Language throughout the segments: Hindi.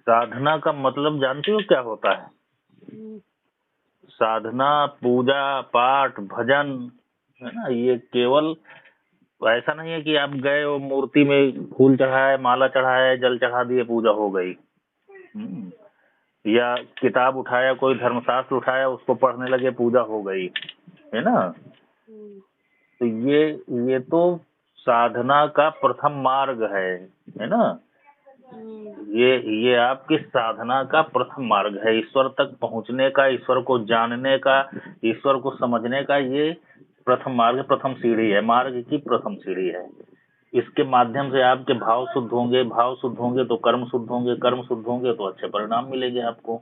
साधना का मतलब जानती हो क्या होता है? साधना, पूजा पाठ, भजन, है ना, ये केवल ऐसा नहीं है कि आप गए वो मूर्ति में फूल चढ़ाए, माला चढ़ाए, जल चढ़ा दिए, पूजा हो गई। या किताब उठाया, कोई धर्मशास्त्र उठाया, उसको पढ़ने लगे, पूजा हो गई, है ना। तो ये तो साधना का प्रथम मार्ग है ना। ये आपकी साधना का प्रथम मार्ग है, ईश्वर तक पहुंचने का, ईश्वर को जानने का, ईश्वर को समझने का। ये प्रथम मार्ग, प्रथम सीढ़ी है, मार्ग की प्रथम सीढ़ी है। इसके माध्यम से आपके भाव शुद्ध होंगे, भाव शुद्ध होंगे तो कर्म शुद्ध होंगे, कर्म शुद्ध होंगे तो अच्छे परिणाम मिलेंगे आपको।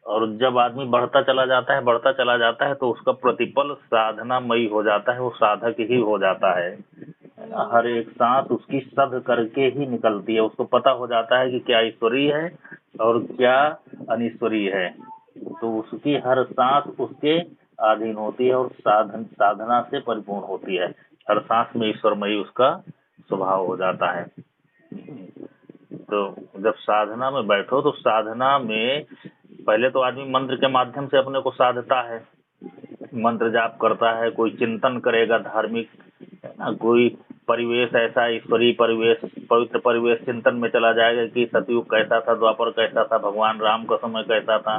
और जब आदमी बढ़ता चला जाता है तो उसका प्रतिफल साधनामयी हो जाता है, वो साधक ही हो जाता है। हर एक सांस उसकी सध करके ही निकलती है, उसको पता हो जाता है कि क्या ईश्वरीय है और क्या अनिश्वरीय है। तो उसकी हर सांस उसके अधीन होती है और साधना से परिपूर्ण होती है। हर सांस में ईश्वरमयी उसका स्वभाव हो जाता है। तो जब साधना में बैठो तो साधना में पहले तो आदमी मंत्र के माध्यम से अपने को साधता है, मंत्र जाप करता है, कोई चिंतन करेगा धार्मिक, है ना, कोई परिवेश ऐसा ईश्वरीय परिवेश, पवित्र परिवेश चिंतन में चला जाएगा कि सतयुग कैसा था, द्वापर कैसा था, भगवान राम का समय कैसा था,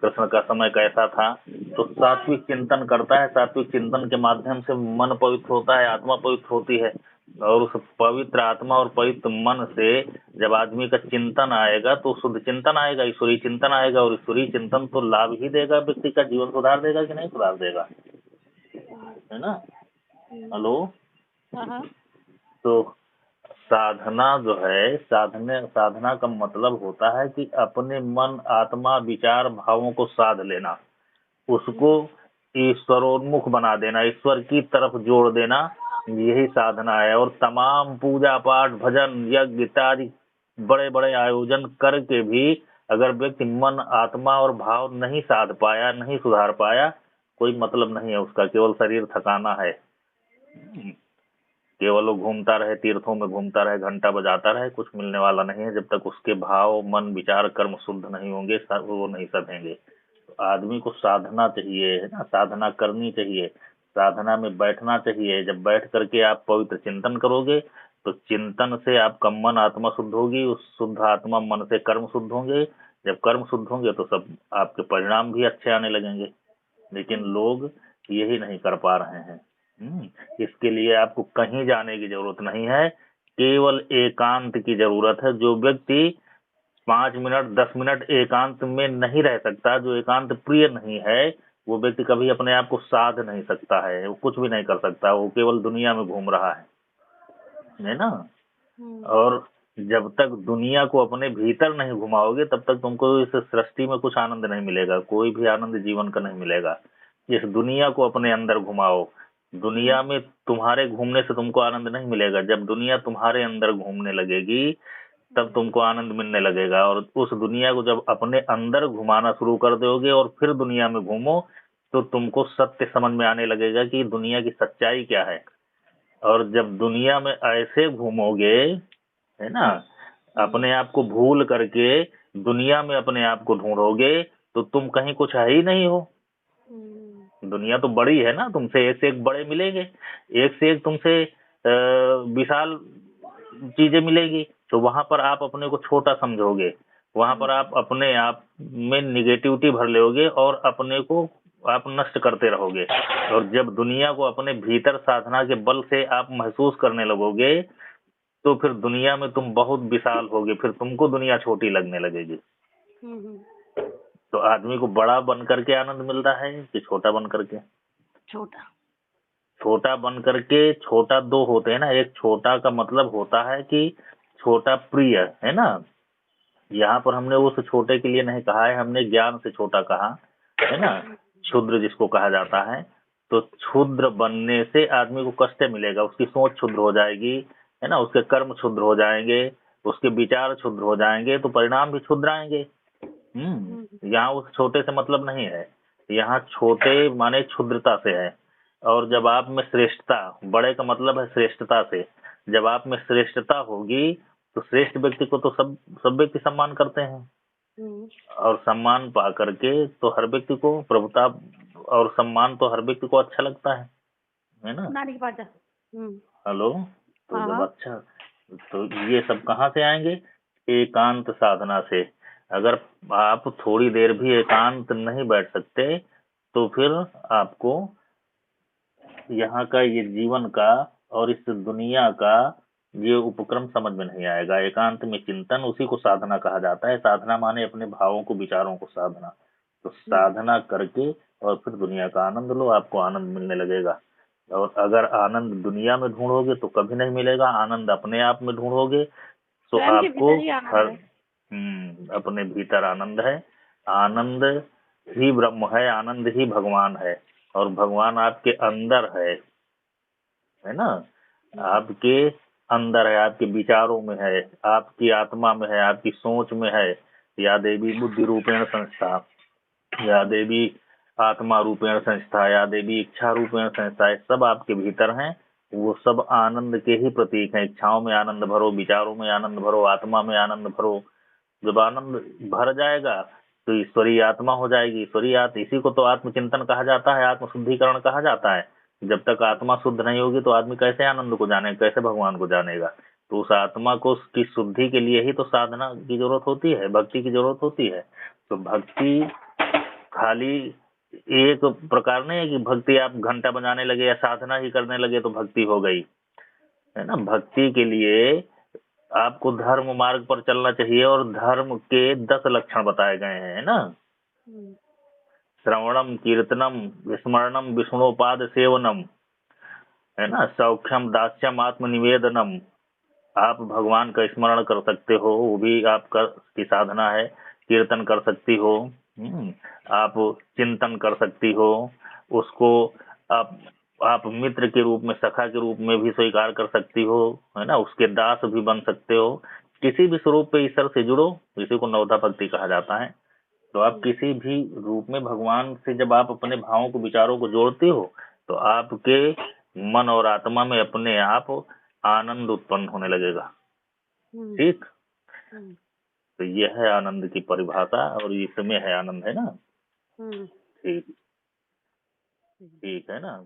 कृष्ण का समय कैसा था। तो सात्विक चिंतन करता है, सात्विक चिंतन के माध्यम से मन पवित्र होता है, आत्मा पवित्र होती है। और उस पवित्र आत्मा और पवित्र मन से जब आदमी का चिंतन आएगा तो शुद्ध चिंतन आएगा, ईश्वरीय चिंतन आएगा, और ईश्वरीय चिंतन तो लाभ ही देगा, व्यक्ति का जीवन सुधार देगा कि नहीं सुधार देगा, है ना। हेलो। तो साधना जो है, साधना का मतलब होता है कि अपने मन, आत्मा, विचार, भावों को साध लेना, उसको ईश्वरोन्मुख बना देना, ईश्वर की तरफ जोड़ देना, यही साधना है। और तमाम पूजा पाठ, भजन, यज्ञ इत्यादि बड़े बड़े आयोजन करके भी अगर व्यक्ति मन, आत्मा और भाव नहीं साध पाया, नहीं सुधार पाया, कोई मतलब नहीं है उसका, केवल शरीर थकाना है। केवल वो घूमता रहे, तीर्थों में घूमता रहे, घंटा बजाता रहे, कुछ मिलने वाला नहीं है। जब तक उसके भाव, मन, विचार, कर्म शुद्ध नहीं होंगे, वो नहीं सधेंगे। तो आदमी को साधना चाहिए, है ना, साधना करनी चाहिए, साधना में बैठना चाहिए। जब बैठ करके आप पवित्र चिंतन करोगे तो चिंतन से आपका मन, आत्मा शुद्ध होगी, उस शुद्ध आत्मा मन से कर्म शुद्ध होंगे। जब कर्म शुद्ध होंगे तो सब आपके परिणाम भी अच्छे आने लगेंगे। लेकिन लोग यही नहीं कर पा रहे हैं। इसके लिए आपको कहीं जाने की जरूरत नहीं है, केवल एकांत की जरूरत है। जो व्यक्ति 5 मिनट 10 मिनट एकांत में नहीं रह सकता, जो एकांत प्रिय नहीं है, वो व्यक्ति कभी अपने आप को साध नहीं सकता है, वो कुछ भी नहीं कर सकता, वो केवल दुनिया में घूम रहा है ना। और जब तक दुनिया को अपने भीतर नहीं घुमाओगे तब तक तुमको इस सृष्टि में कुछ आनंद नहीं मिलेगा, कोई भी आनंद जीवन का नहीं मिलेगा। इस दुनिया को अपने अंदर घुमाओ। दुनिया में तुम्हारे घूमने से तुमको आनंद नहीं मिलेगा, जब दुनिया तुम्हारे अंदर घूमने लगेगी तब तुमको आनंद मिलने लगेगा। और उस दुनिया को जब अपने अंदर घुमाना शुरू कर दोगे और फिर दुनिया में घूमो तो तुमको सत्य समझ में आने लगेगा कि दुनिया की सच्चाई क्या है। और जब दुनिया में ऐसे घूमोगे, है ना, अपने आप को भूल करके दुनिया में अपने आप को ढूंढोगे तो तुम कहीं कुछ है ही नहीं हो। दुनिया तो बड़ी है ना, तुमसे एक से एक बड़े मिलेंगे, एक से एक तुमसे विशाल चीजें मिलेगी, तो वहां पर आप अपने को छोटा समझोगे, वहां पर आप अपने आप में निगेटिविटी भर लोगे और अपने को आप नष्ट करते रहोगे। और जब दुनिया को अपने भीतर साधना के बल से आप महसूस करने लगोगे तो फिर दुनिया में तुम बहुत विशाल होगे, फिर तुमको दुनिया छोटी लगने लगेगी। तो आदमी को बड़ा बन करके आनंद मिलता है कि छोटा बन करके? छोटा बन करके। छोटा दो होते हैं ना, एक छोटा का मतलब होता है कि छोटा प्रिय, है ना। यहाँ पर हमने उस छोटे के लिए नहीं कहा है, हमने ज्ञान से छोटा कहा है ना, क्षुद्र जिसको कहा जाता है। तो क्षुद्र बनने से आदमी को कष्ट मिलेगा, उसकी सोच क्षुद्र हो जाएगी, है ना, उसके कर्म क्षुद्र हो जाएंगे, उसके विचार क्षुद्र हो जाएंगे, तो परिणाम भी क्षुद्र आएंगे। यहाँ उस छोटे से मतलब नहीं है, यहाँ छोटे माने क्षुद्रता से है। और जब आप में श्रेष्ठता, बड़े का मतलब है श्रेष्ठता से, जब आप में श्रेष्ठता होगी तो श्रेष्ठ व्यक्ति को तो सब सब व्यक्ति सम्मान करते हैं। और सम्मान पा करके तो हर व्यक्ति को प्रभुता और सम्मान तो हर व्यक्ति को अच्छा लगता है ना। नानी के पास जा। हेलो। तो हाँ, जब हाँ। अच्छा, तो ये सब कहाँ से आएंगे? एकांत साधना से। अगर आप थोड़ी देर भी एकांत नहीं बैठ सकते तो फिर आपको यहाँ का ये जीवन का और इस दुनिया का ये उपक्रम समझ में नहीं आएगा। एकांत में चिंतन, उसी को साधना कहा जाता है। साधना माने अपने भावों को, विचारों को साधना। तो साधना करके और फिर दुनिया का आनंद लो, आपको आनंद मिलने लगेगा। और अगर आनंद दुनिया में ढूंढोगे तो कभी नहीं मिलेगा। आनंद अपने आप में ढूंढोगे तो स्वयं के आपको भीतर ही आनंद है। अपने भीतर आनंद है। आनंद ही ब्रह्म है, आनंद ही भगवान है। और भगवान आपके अंदर है ना। आपके अंदर है, आपके विचारों में है, आपकी आत्मा में है, आपकी सोच में है। या देवी बुद्धि रूपेण संस्था, या देवी आत्मा रूपेण संस्था, या देवी इच्छा रूपेण संस्था, सब आपके भीतर हैं। वो सब आनंद के ही प्रतीक हैं। इच्छाओं में आनंद भरो, विचारों में आनंद भरो, आत्मा में आनंद भरो। जब आनंद भर जाएगा तो ईश्वरीय आत्मा हो जाएगी। ईश्वरीय आत्मा, इसी को तो आत्मचिंतन कहा जाता है, आत्मशुद्धिकरण कहा जाता है। जब तक आत्मा शुद्ध नहीं होगी तो आदमी कैसे आनंद को जानेगा, कैसे भगवान को जानेगा। तो उस आत्मा को उसकी शुद्धि के लिए ही तो साधना की जरूरत होती है, भक्ति की जरूरत होती है। तो भक्ति खाली एक प्रकार नहीं है कि भक्ति आप घंटा बजाने लगे या साधना ही करने लगे तो भक्ति हो गई, है ना। भक्ति के लिए आपको धर्म मार्ग पर चलना चाहिए और धर्म के 10 लक्षण बताए गए हैं, है ना। श्रवणम, कीर्तनम, स्मरणम, विष्णुपाद सेवनम, है ना। सौख्यम, दास्यम, आत्मनिवेदनम। आप भगवान का स्मरण कर सकते हो, वो भी आपका की साधना है। कीर्तन कर सकती हो, आप चिंतन कर सकती हो उसको। आप मित्र के रूप में, सखा के रूप में भी स्वीकार कर सकती हो, है ना। उसके दास भी बन सकते हो। किसी भी स्वरूप पे ईश्वर से जुड़ो, इसी को नवधा भक्ति कहा जाता है। तो आप किसी भी रूप में भगवान से जब आप अपने भावों को, विचारों को जोड़ते हो तो आपके मन और आत्मा में अपने आप आनंद उत्पन्न होने लगेगा। ठीक। तो यह है आनंद की परिभाषा और इसमें है आनंद, है ना। ठीक। ठीक है ना।